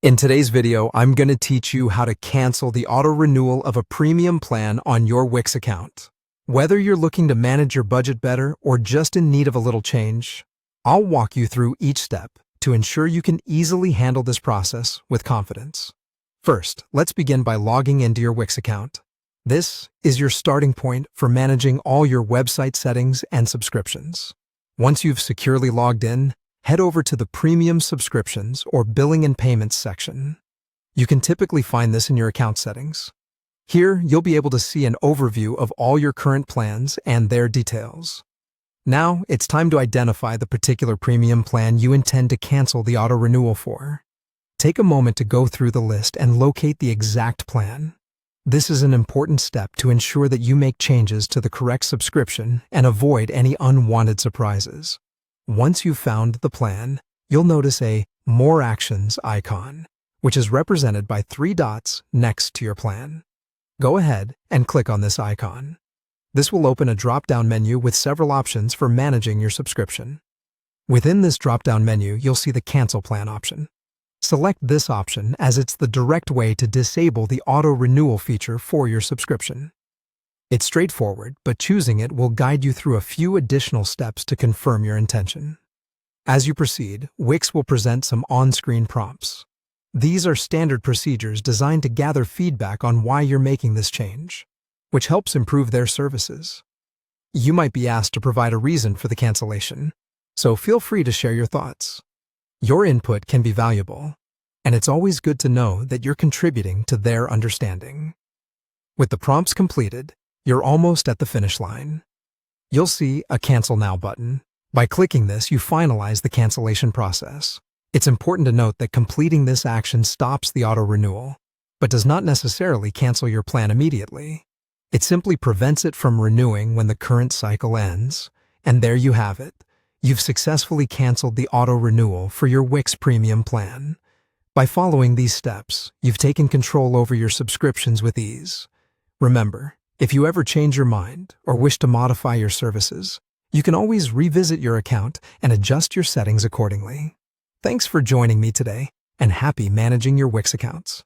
In today's video, I'm going to teach you how to cancel the auto-renewal of a premium plan on your Wix account. Whether you're looking to manage your budget better or just in need of a little change, I'll walk you through each step to ensure you can easily handle this process with confidence. First, let's begin by logging into your Wix account. This is your starting point for managing all your website settings and subscriptions. Once you've securely logged in, head over to the Premium Subscriptions or Billing and Payments section. You can typically find this in your account settings. Here, you'll be able to see an overview of all your current plans and their details. Now, it's time to identify the particular premium plan you intend to cancel the auto-renewal for. Take a moment to go through the list and locate the exact plan. This is an important step to ensure that you make changes to the correct subscription and avoid any unwanted surprises. Once you've found the plan, you'll notice a More Actions icon, which is represented by 3 dots next to your plan. Go ahead and click on this icon. This will open a drop-down menu with several options for managing your subscription. Within this drop-down menu, you'll see the Cancel Plan option. Select this option as it's the direct way to disable the auto-renewal feature for your subscription. It's straightforward, but choosing it will guide you through a few additional steps to confirm your intention. As you proceed, Wix will present some on-screen prompts. These are standard procedures designed to gather feedback on why you're making this change, which helps improve their services. You might be asked to provide a reason for the cancellation, so feel free to share your thoughts. Your input can be valuable, and it's always good to know that you're contributing to their understanding. With the prompts completed, you're almost at the finish line. You'll see a Cancel Now button. By clicking this, you finalize the cancellation process. It's important to note that completing this action stops the auto-renewal, but does not necessarily cancel your plan immediately. It simply prevents it from renewing when the current cycle ends, and there you have it. You've successfully canceled the auto-renewal for your Wix Premium plan. By following these steps, you've taken control over your subscriptions with ease. Remember, if you ever change your mind or wish to modify your services, you can always revisit your account and adjust your settings accordingly. Thanks for joining me today, and happy managing your Wix accounts.